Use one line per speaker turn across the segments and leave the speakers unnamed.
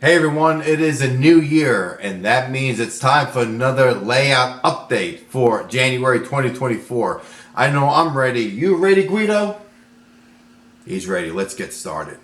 Hey everyone, it is a new year, and that means it's time for another layout update for January 2024. I know I'm ready. You ready, Guido? He's ready. Let's get started.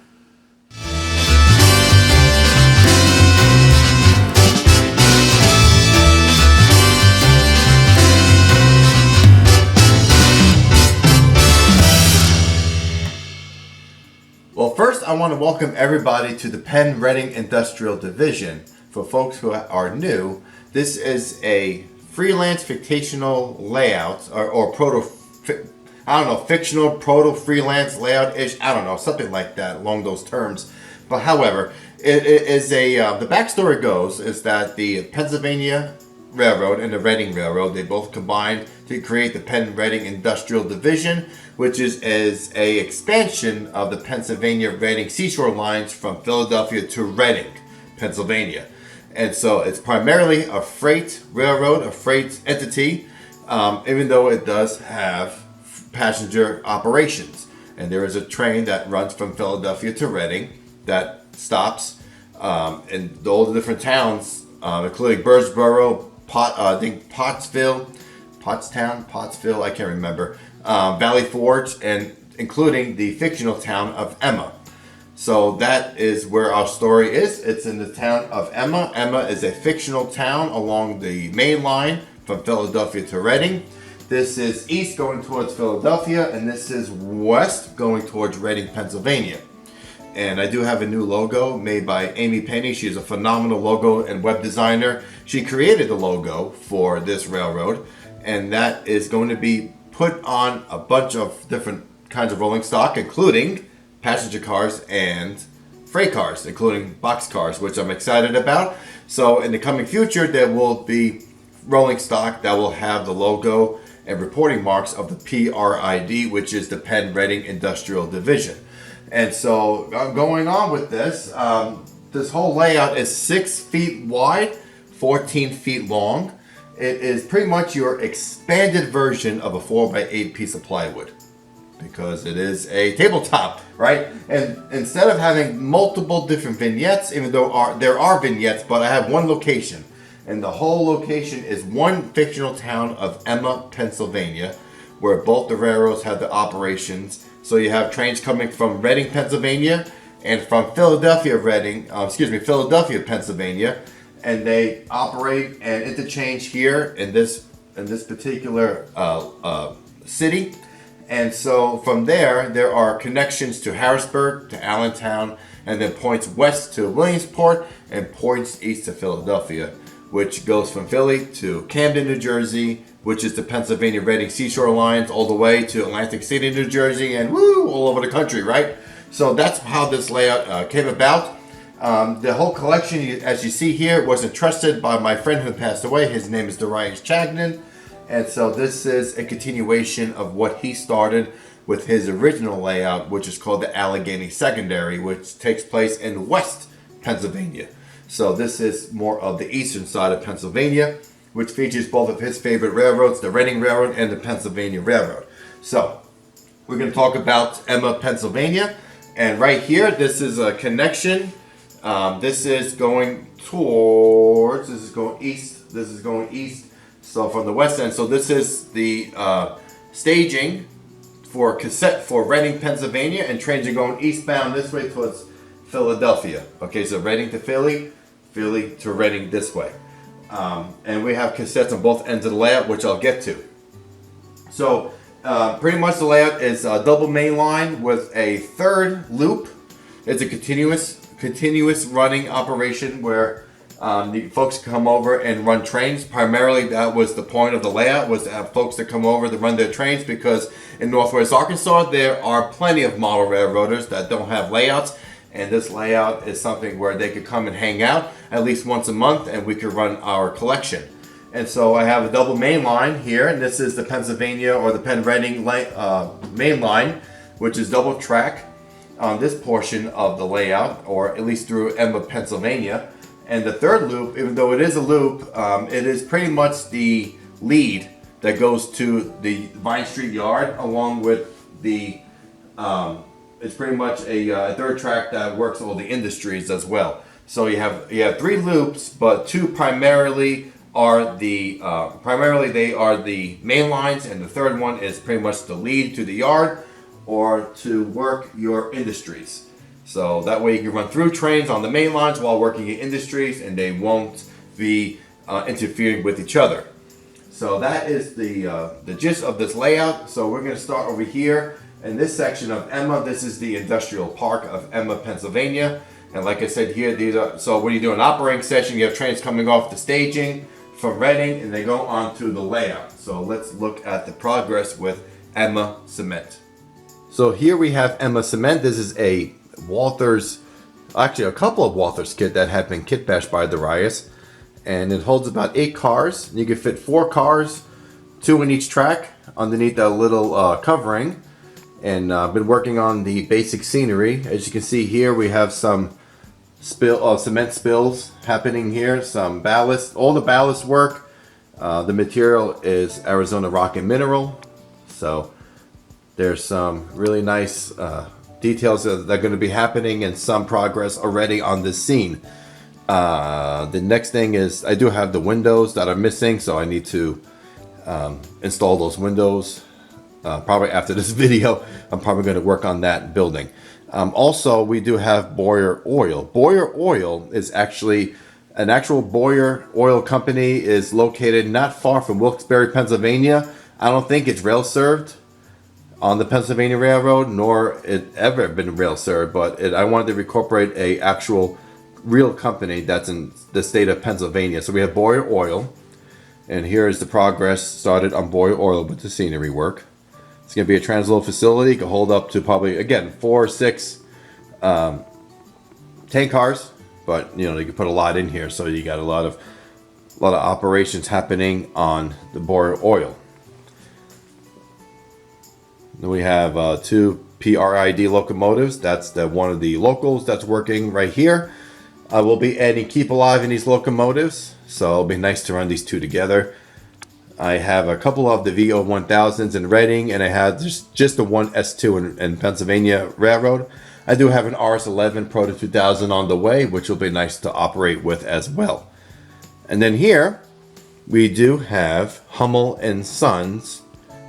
Well, first I want to welcome everybody to the Penn-Reading Industrial Division. For folks who are new, this is a freelance fictional layout or fictional proto-freelance layout-ish, something like that along those terms. But however, it is the backstory goes is that the Pennsylvania Railroad and the Reading Railroad, they both combined to create the Penn-Reading Industrial Division, which is a expansion of the Pennsylvania Reading seashore lines from Philadelphia to Reading, Pennsylvania. And so it's primarily a freight railroad, a freight entity, even though it does have passenger operations. And there is a train that runs from Philadelphia to Reading that stops in all the different towns, including Birdsboro, Pottsville, I can't remember, Valley Forge, and including the fictional town of Emma. So that is where our story is. It's in the town of Emma. Emma is a fictional town along the main line from Philadelphia to Reading. This is east going towards Philadelphia, and this is west going towards Reading, Pennsylvania. And I do have a new logo made by Amy Penny. She's a phenomenal logo and web designer. She created the logo for this railroad, and that is going to be put on a bunch of different kinds of rolling stock, including passenger cars and freight cars, including box cars, which I'm excited about. So in the coming future, there will be rolling stock that will have the logo and reporting marks of the PRID, which is the Penn-Reading Industrial Division. And so going on with this, this whole layout is 6 feet wide, 14 feet long. It is pretty much your expanded version of a 4x8 piece of plywood, because it is a tabletop, right? And instead of having multiple different vignettes, even though there are vignettes, but I have one location. And the whole location is one fictional town of Emma, Pennsylvania, where both the railroads have the operations. So you have trains coming from Reading, Pennsylvania, and from Philadelphia, Pennsylvania, and they operate and interchange here in this particular city. And so from there are connections to Harrisburg, to Allentown, and then points west to Williamsport and points east to Philadelphia, which goes from Philly to Camden, New Jersey, which is the Pennsylvania Reading seashore lines, all the way to Atlantic City, New Jersey, and all over the country, right? So that's how this layout came about. The whole collection, as you see here, was entrusted by my friend who passed away. His name is Darius Chagnon. And so this is a continuation of what he started with his original layout, which is called the Allegheny Secondary, which takes place in West Pennsylvania. So this is more of the eastern side of Pennsylvania, which features both of his favorite railroads, the Reading Railroad and the Pennsylvania Railroad. So we're going to talk about Emma, Pennsylvania. And right here, this is a connection. This is going east. This is going east. So from the west end. So this is the staging for cassette for Reading, Pennsylvania, and trains are going eastbound this way towards Philadelphia. Okay, so Reading to Philly, Philly to Reading this way. And we have cassettes on both ends of the layout, which I'll get to. So pretty much the layout is a double main line with a third loop. It's a continuous running operation where the folks come over and run trains. Primarily, that was the point of the layout, was to have folks that come over to run their trains, because in Northwest Arkansas, there are plenty of model railroaders that don't have layouts. And this layout is something where they could come and hang out at least once a month, and we could run our collection. And so I have a double main line here, and this is the Pennsylvania or the Penn-Reading main line, which is double track on this portion of the layout, or at least through Emma, Pennsylvania. And the third loop, even though it is a loop, it is pretty much the lead that goes to the Vine Street Yard, along with the it's pretty much a third track that works all the industries as well. So you have 3 loops, but 2 primarily are the they are the main lines, and the third one is pretty much the lead to the yard or to work your industries. So that way you can run through trains on the main lines while working in industries, and they won't be interfering with each other. So that is the gist of this layout. So we're going to start over here in this section of Emma. This is the industrial park of Emma, Pennsylvania. And like I said here, these are, so when you do an operating session, you have trains coming off the staging from Reading, and they go on to the layout. So let's look at the progress with Emma Cement. So here we have Emma Cement. This is a Walthers, actually a couple of Walthers kit that have been kit bashed by the riots. And it holds about 8 cars. You can fit 4 cars, 2 in each track underneath that little covering. And I've been working on the basic scenery. As you can see here, we have some cement spills happening here, some ballast. All the ballast work, the material is Arizona rock and mineral. So there's some really nice details that are going to be happening and some progress already on this scene. The next thing is I do have the windows that are missing, so I need to install those windows. Probably after this video, I'm probably going to work on that building. Also, we do have Boyer Oil. Boyer Oil is actually an actual Boyer Oil company, is located not far from Wilkes-Barre, Pennsylvania. I don't think it's rail served on the Pennsylvania Railroad, nor it ever been rail served, but I wanted to incorporate a actual real company that's in the state of Pennsylvania. So we have Boyer Oil, and here is the progress started on Boyer Oil with the scenery work. It's going to be a transload facility. It can hold up to probably, again, 4 or 6 tank cars, but you know, you can put a lot in here, so you got a lot of operations happening on the Boyer Oil. Then we have 2 PRID locomotives. That's one of the locals that's working right here. I will be adding Keep Alive in these locomotives, so it'll be nice to run these 2 together. I have a couple of the VO1000s in Reading, and I have just the one S2 in Pennsylvania Railroad. I do have an RS11 Proto 2000 on the way, which will be nice to operate with as well. And then here we do have Hummel and Sons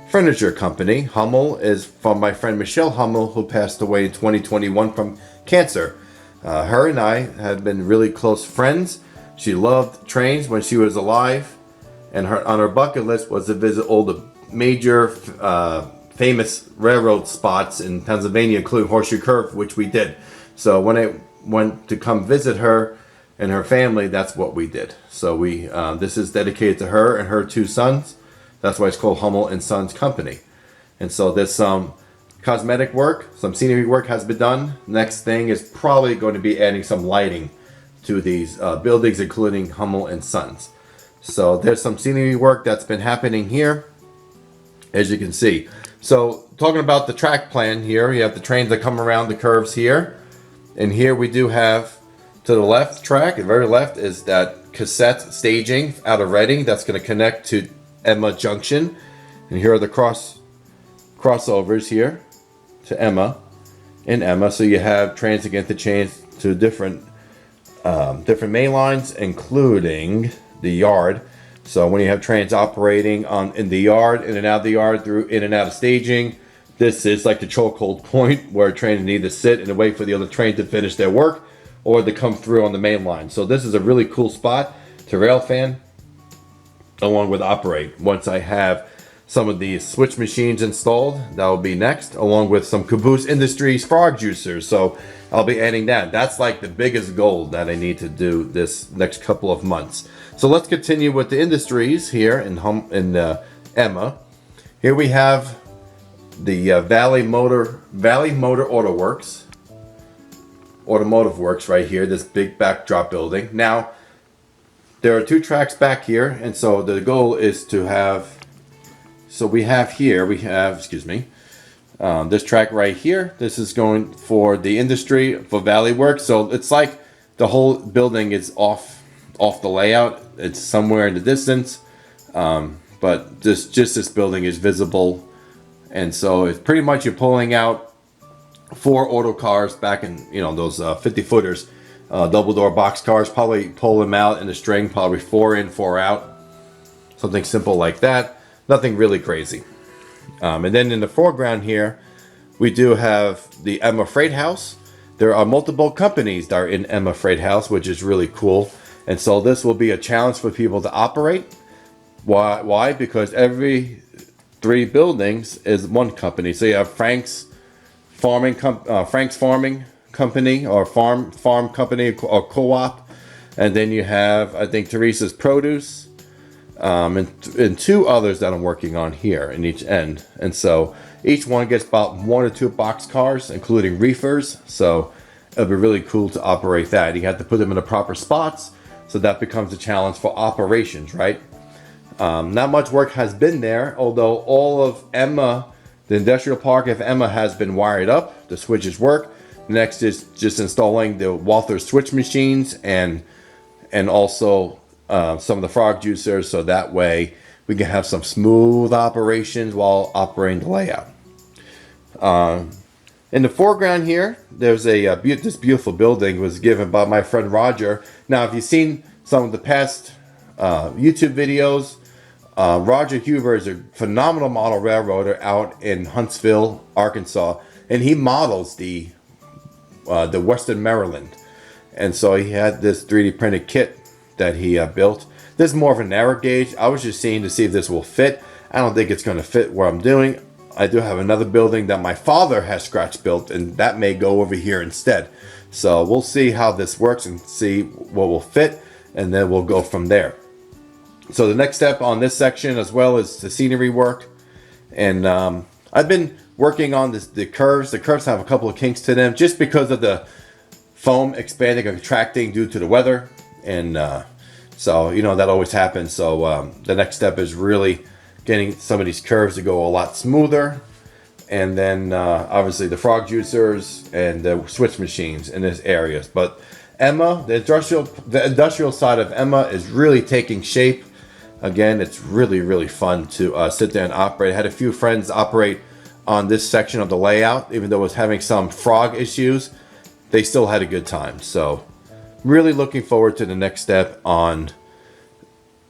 Furniture Company. Hummel is from my friend Michelle Hummel, who passed away in 2021 from cancer. Her and I have been really close friends. She loved trains when she was alive, and on her bucket list was to visit all the major famous railroad spots in Pennsylvania, including Horseshoe Curve, which we did. So when I went to come visit her and her family, that's what we did. So this is dedicated to her and her 2 sons. That's why it's called Hummel and Sons Company. And so there's some cosmetic work, some scenery work has been done. Next thing is probably going to be adding some lighting to these buildings, including Hummel and Sons. So there's some scenery work that's been happening here, as you can see. So talking about the track plan here, you have the trains that come around the curves here. And here we do have, to the left track, the very left, is that cassette staging out of Reading that's going to connect to Emma Junction. And here are the crossovers here to Emma and Emma. So you have trains that get to change to different main lines, including the yard. So when you have trains operating in the yard, in and out of the yard, through in and out of staging, this is like the chokehold point where trains need to sit and wait for the other train to finish their work or to come through on the main line. So this is a really cool spot to railfan along with operate. Once I have some of these switch machines installed, that will be next, along with some Caboose Industries frog juicers. So I'll be adding that. That's like the biggest goal that I need to do this next couple of months. So let's continue with the industries here in Emma. Here we have the Valley Motor Auto Works, Automotive Works right here, this big backdrop building. Now, there are 2 tracks back here, and so the goal is to have, this track right here. This is going for the industry, for Valley Works. So it's like the whole building is off the layout. It's somewhere in the distance, but just this building is visible, and so it's pretty much you're pulling out 4 auto cars back in those 50 footers double door boxcars. Probably pull them out in the string, probably 4 in, 4 out. Something simple like that. Nothing really crazy. And then in the foreground here, we do have the Emma Freight House. There are multiple companies that are in Emma Freight House, which is really cool. And so this will be a challenge for people to operate. Why? Because every 3 buildings is one company. So you have Frank's Farming Company, or Farm Company, or Co-op. And then you have, I think, Teresa's Produce. And 2 others that I'm working on here in each end. And so each one gets about 1 or 2 box cars, including reefers. So it'll be really cool to operate that. You have to put them in the proper spots, so that becomes a challenge for operations, right? Not much work has been there, although all of Emma, the industrial park of Emma, has been wired up. The switches work. Next is just installing the Walther switch machines and also some of the frog juicers, so that way we can have some smooth operations while operating the layout. In the foreground here, there's this beautiful building was given by my friend Roger. Now, if you've seen some of the past YouTube videos, Roger Huber is a phenomenal model railroader out in Huntsville, Arkansas, and he models the Western Maryland. And so he had this 3D printed kit that he built. This is more of a narrow gauge. I was just seeing to see if this will fit. I don't think it's going to fit what I'm doing. I do have another building that my father has scratch built, and that may go over here instead. So we'll see how this works and see what will fit, and then we'll go from there. So the next step on this section as well is the scenery work. And I've been working on the curves. The curves have a couple of kinks to them just because of the foam expanding and contracting due to the weather. And so, that always happens. So the next step is really getting some of these curves to go a lot smoother. And then obviously the frog juicers and the switch machines in this area. But Emma, the industrial side of Emma is really taking shape. Again, it's really, really fun to sit there and operate. I had a few friends operate on this section of the layout. Even though it was having some frog issues, they still had a good time. So really looking forward to the next step on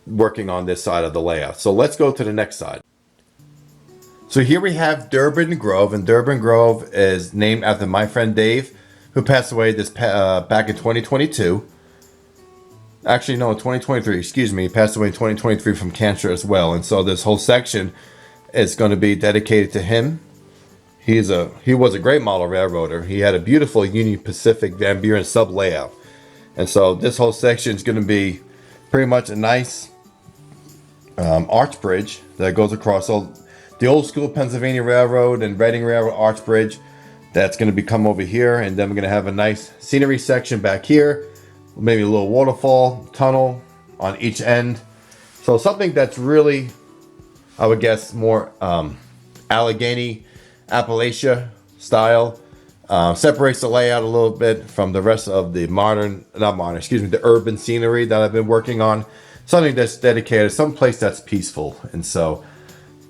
working on this side of the layout. So let's go to the next side. So here we have Durbin Grove, and Durbin Grove is named after my friend Dave, who passed away back in 2022. Actually, no, 2023, excuse me. He passed away in 2023 from cancer as well. And so this whole section is going to be dedicated to him. He was a great model railroader. He had a beautiful Union Pacific Van Buren sub layout. And so this whole section is going to be pretty much a nice arch bridge that goes across the old school Pennsylvania Railroad and Reading Railroad arch bridge. That's going to come over here, and then we're going to have a nice scenery section back here, maybe a little waterfall tunnel on each end. So something that's really, I would guess, more Allegheny, Appalachia style. Separates the layout a little bit from the rest of the the urban scenery that I've been working on. Something that's dedicated, someplace that's peaceful. And so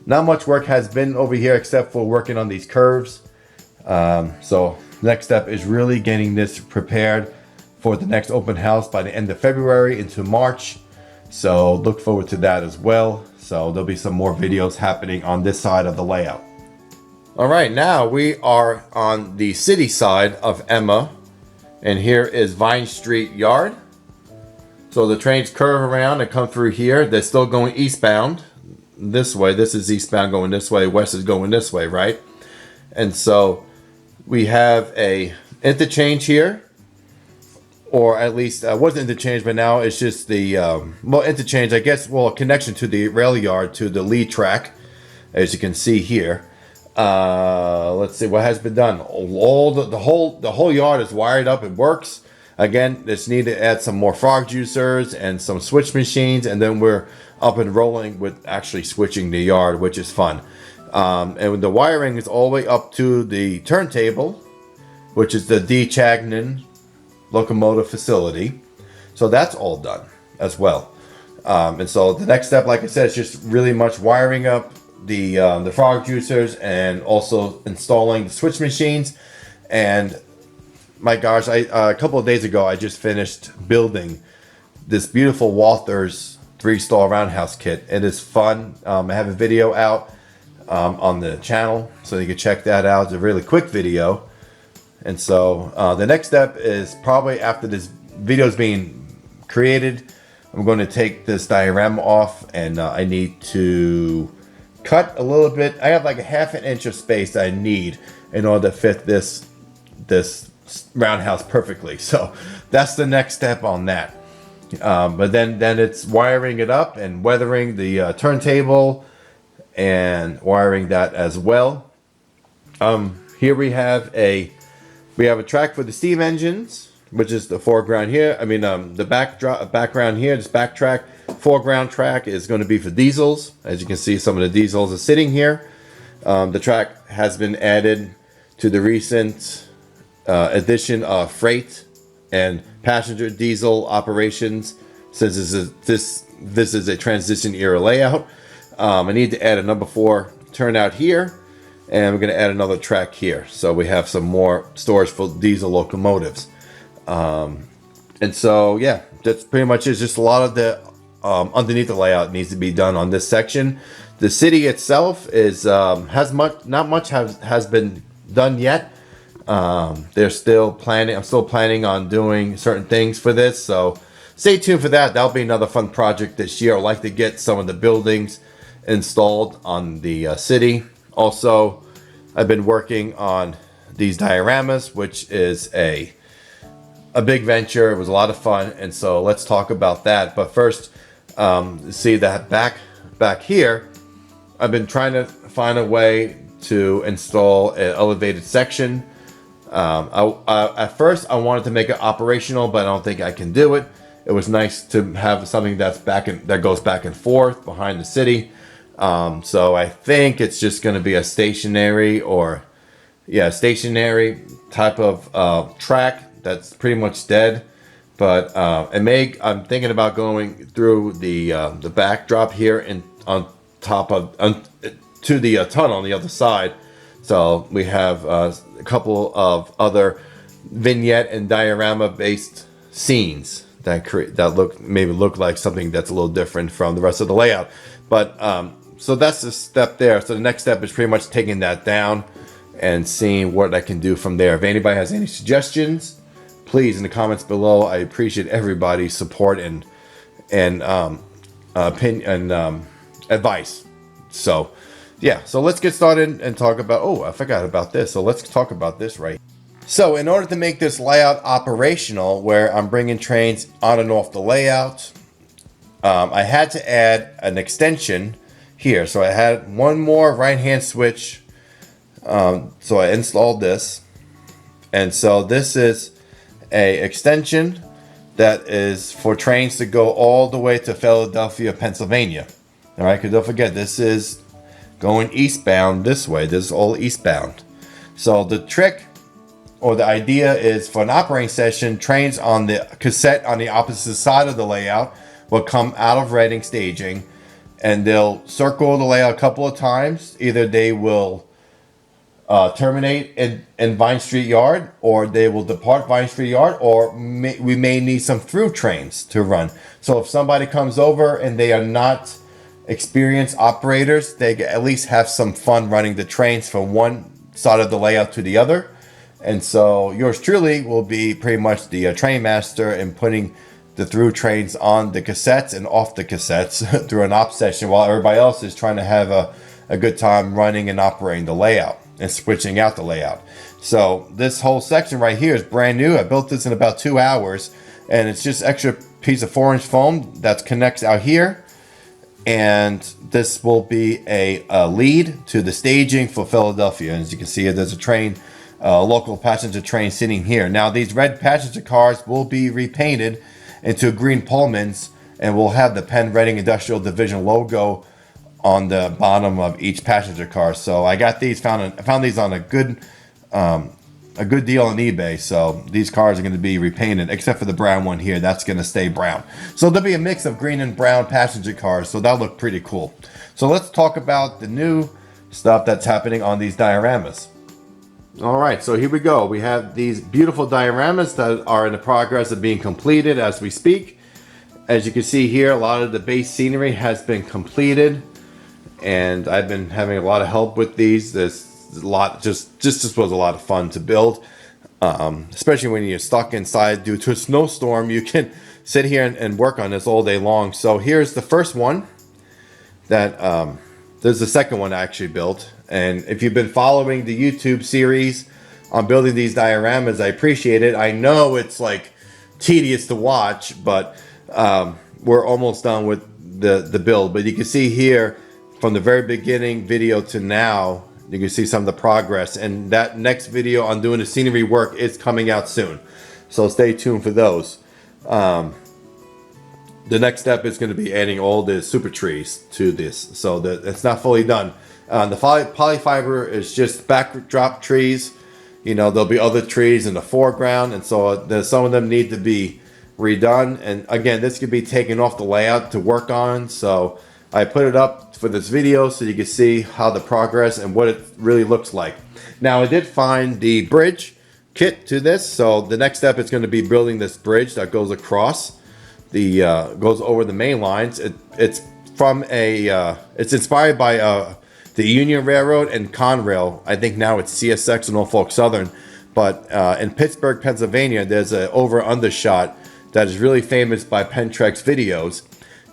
not much work has been over here except for working on these curves. So next step is really getting this prepared for the next open house by the end of February into March. So look forward to that as well. So there'll be some more videos happening on this side of the layout. All right, now we are on the city side of Emma, and here is Vine Street Yard. So the trains curve around and come through here. They're still going eastbound this way. This is eastbound going this way. West is going this way, right? And so we have a interchange here, or at least was interchange, but now it's just the interchange, I guess. Well, a connection to the rail yard to the lead track, as you can see here. Let's see what has been done. The whole yard is wired up. It works. Again, just need to add some more frog juicers and some switch machines, and then we're up and rolling with actually switching the yard, which is fun. And the wiring is all the way up to the turntable, which is the D. Chagnon locomotive facility. So that's all done as well. And so the next step, like I said, is just really much wiring up the frog juicers and also installing the switch machines and my gosh, a couple of days ago, I just finished building this beautiful Walther's 3-stall roundhouse kit. It is fun. I have a video out on the channel, so you can check that out. It's a really quick video. And so the next step is probably after this video is being created, I'm going to take this diorama off, and I need to cut a little bit. I have like a 1/2 inch of space that I need in order to fit this roundhouse perfectly. So that's the next step on that. But then it's wiring it up and weathering the turntable and wiring that as well. Here we have a track for the steam engines, which is the foreground here. I mean, the background here, this backtrack. Foreground track is going to be for diesels. As you can see, some of the diesels are sitting here. The track has been added to the recent addition of freight and passenger diesel operations, since this is a transition era layout. I need to add a number 4 turnout here, and we're going to add another track here, so we have some more storage for diesel locomotives. And so yeah, that's pretty much it. Just a lot of the underneath the layout needs to be done on this section. The city itself is not much has been done yet. They're still planning. I'm still planning on doing certain things for this, so stay tuned for that. That'll be another fun project this year. I'd like to get some of the buildings installed on the city. Also, I've been working on these dioramas, which is a big venture. It was a lot of fun, and so let's talk about that. But first, see that back here, I've been trying to find a way to install an elevated section. At first I wanted to make it operational, but I don't think I can do it. It was nice to have something that goes back and forth behind the city. So I think it's just going to be a stationary type of track that's pretty much dead. But I'm thinking about going through the backdrop here and on top of to the tunnel on the other side. So we have a couple of other vignette and diorama based scenes that look like something that's a little different from the rest of the layout. But so that's the step there. So the next step is pretty much taking that down and seeing what I can do from there. If anybody has any suggestions, please in the comments below. I appreciate everybody's support and opinion and advice. So yeah, so let's get started and talk about, I forgot about this. So let's talk about this right. So in order to make this layout operational, where I'm bringing trains on and off the layout, I had to add an extension here. So I had one more right-hand switch. So I installed this. And so this is a extension that is for trains to go all the way to Philadelphia, Pennsylvania. All right, because don't forget, this is going eastbound this way. This is all eastbound. So the trick or the idea is for an operating session, trains on the cassette on the opposite side of the layout will come out of Reading staging, and they'll circle the layout a couple of times. Either they will terminate in Vine Street Yard, or they will depart Vine Street Yard, or we may need some through trains to run. So if somebody comes over and they are not experienced operators, they at least have some fun running the trains from one side of the layout to the other. And so yours truly will be pretty much the train master and putting the through trains on the cassettes and off the cassettes through an op session, while everybody else is trying to have a good time running and operating the layout and switching out the layout. So this whole section right here is brand new. I built this in about 2 hours, and it's just extra piece of 4-inch foam that connects out here. And this will be a lead to the staging for Philadelphia. And as you can see, there's a train, local passenger train sitting here. Now these red passenger cars will be repainted into green Pullmans, and we'll have the Penn-Reading Industrial Division logo on the bottom of each passenger car. So I got these, found these on a good deal on eBay. So these cars are going to be repainted, except for the brown one here. That's going to stay brown. So there'll be a mix of green and brown passenger cars. So that'll look pretty cool. So let's talk about the new stuff that's happening on these dioramas. All right, so here we go. We have these beautiful dioramas that are in the progress of being completed as we speak. As you can see here, a lot of the base scenery has been completed, and I've been having a lot of help with these. There's a lot, just was a lot of fun to build, especially when you're stuck inside due to a snowstorm. You can sit here and work on this all day long. So here's the first one that there's the second one I actually built. And if you've been following the YouTube series on building these dioramas, I appreciate it. I know it's like tedious to watch, but we're almost done with the build. But you can see here from the very beginning video to now, you can see some of the progress. And that next video on doing the scenery work is coming out soon. So stay tuned for those. The next step is going to be adding all the super trees to this, so that it's not fully done. The polyfiber is just backdrop trees. You know, there'll be other trees in the foreground, and so some of them need to be redone. And again, this could be taken off the layout to work on. So I put it up for this video so you can see how the progress and what it really looks like. Now, I did find the bridge kit to this, so the next step is going to be building this bridge that goes across the goes over the main lines. It's from it's inspired by the Union Railroad and Conrail. I think now it's CSX and Norfolk Southern, but in Pittsburgh, Pennsylvania, there's an over/under shot that is really famous by Penn-Trex videos,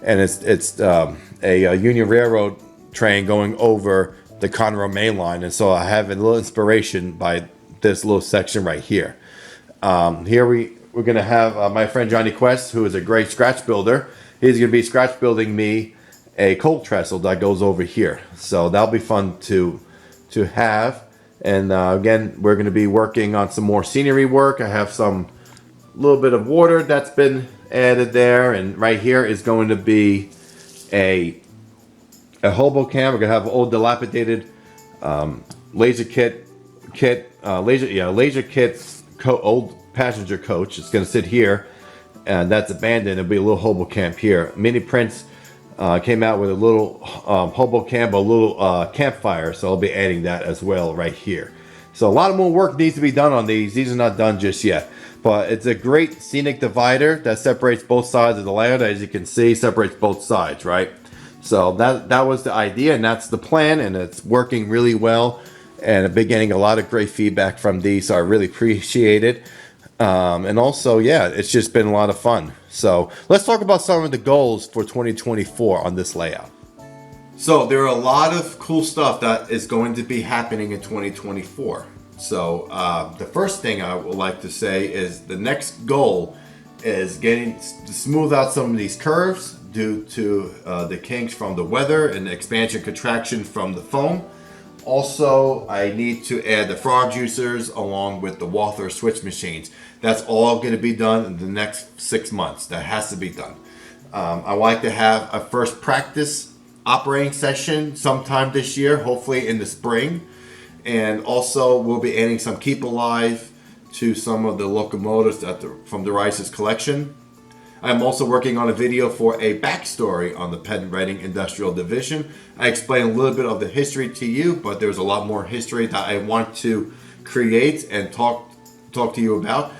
and it's a Union Railroad train going over the Conrail main line, and so I have a little inspiration by this little section right here. Here we're going to have my friend Johnny Quest, who is a great scratch builder. He's going to be scratch building me a cold trestle that goes over here. So that'll be fun to have. And again, we're going to be working on some more scenery work. I have some little bit of water that's been added there. And right here is going to be a hobo cam. We're going to have an old dilapidated laser kit, old passenger coach. It's going to sit here, and that's abandoned. It'll be a little hobo camp here. Mini Prince came out with a little hobo camp, a little campfire, so I'll be adding that as well right here. So a lot of more work needs to be done on these. These are not done just yet, but it's a great scenic divider that separates both sides of the layout. As you can see, separates both sides, right? So that was the idea, and that's the plan, and it's working really well. And I've been getting a lot of great feedback from these, so I really appreciate it. And also, yeah, it's just been a lot of fun. So let's talk about some of the goals for 2024 on this layout. So there are a lot of cool stuff that is going to be happening in 2024. So the first thing I would like to say is the next goal is getting to smooth out some of these curves due to the kinks from the weather and the expansion contraction from the foam. Also, I need to add the frog juicers along with the Walther switch machines. That's all going to be done in the next 6 months. That has to be done. I like to have a first practice operating session sometime this year, hopefully in the spring. And also, we'll be adding some Keep Alive to some of the locomotives from the Rice's collection. I'm also working on a video for a backstory on the Penn-Reading Industrial Division. I explain a little bit of the history to you, but there's a lot more history that I want to create and talk to you about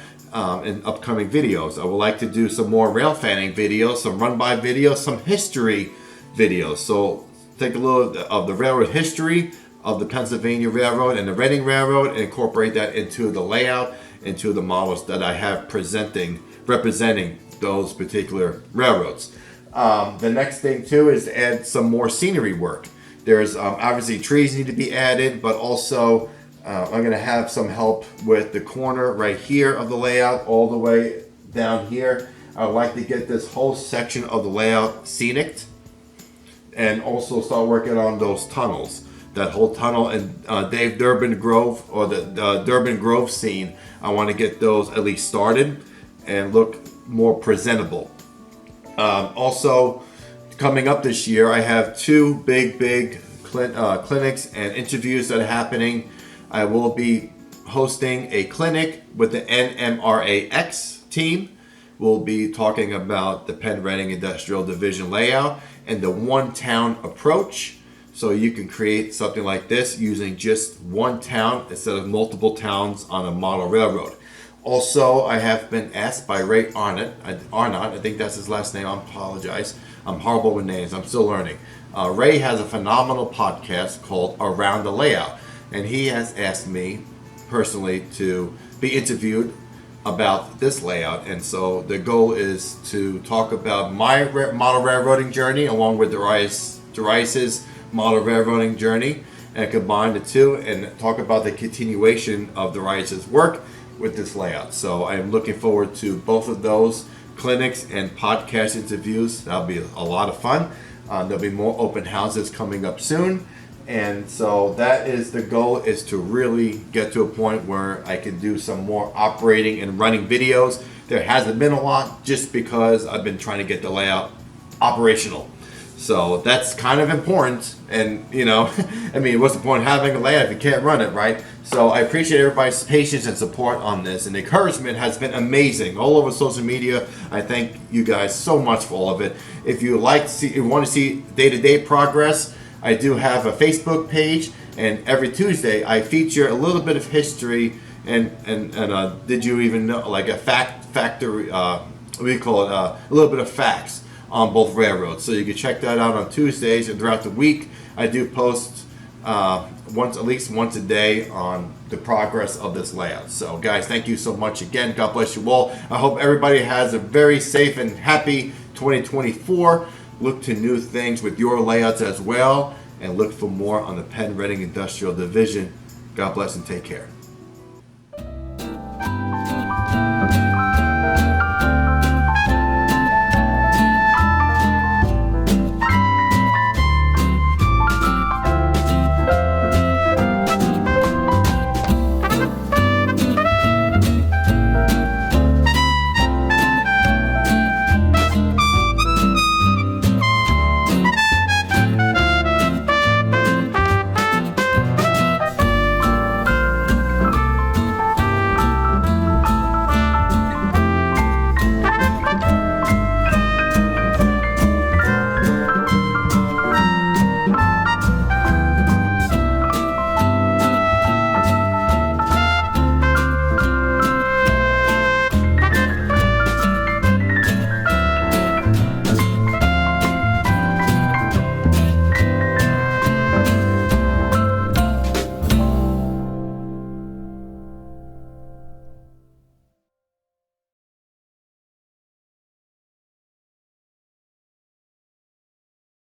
in upcoming videos. I would like to do some more rail fanning videos, some run-by videos, some history videos. So take a little of the railroad history of the Pennsylvania Railroad and the Reading Railroad and incorporate that into the layout, into the models that I have representing those particular railroads. The next thing too is to add some more scenery work. There's obviously trees need to be added, but also I'm going to have some help with the corner right here of the layout all the way down here. I would like to get this whole section of the layout scenic and also start working on those tunnels. That whole tunnel and Dave Durbin Grove, or the Durbin Grove scene, I want to get those at least started and look more presentable. Also, coming up this year, I have two big clinics and interviews that are happening. I will be hosting a clinic with the NMRAX team. We'll be talking about the Penn-Reading Industrial Division layout and the one-town approach. So you can create something like this using just one town instead of multiple towns on a model railroad. Also, I have been asked by Ray Arnott, I think that's his last name, I apologize. I'm horrible with names, I'm still learning. Ray has a phenomenal podcast called Around the Layout, and he has asked me personally to be interviewed about this layout. And so the goal is to talk about my model railroading journey along with Darius's model railroading journey, and combine the two and talk about the continuation of Darius's work with this layout. So I am looking forward to both of those clinics and podcast interviews. That'll be a lot of fun. There'll be more open houses coming up soon. And so that is the goal, is to really get to a point where I can do some more operating and running videos. There hasn't been a lot just because I've been trying to get the layout operational. So that's kind of important. And I mean, what's the point of having a layout if you can't run it, right? So I appreciate everybody's patience and support on this. And the encouragement has been amazing all over social media. I thank you guys so much for all of it. If you want to see day-to-day progress, I do have a Facebook page, and every Tuesday I feature a little bit of history and did you even know, like a factory, what do you call it, a little bit of facts on both railroads. So you can check that out on Tuesdays, and throughout the week I do post at least once a day on the progress of this layout. So guys, thank you so much again. God bless you all. I hope everybody has a very safe and happy 2024. Look to new things with your layouts as well, and look for more on the Penn-Reading Industrial Division. God bless and take care.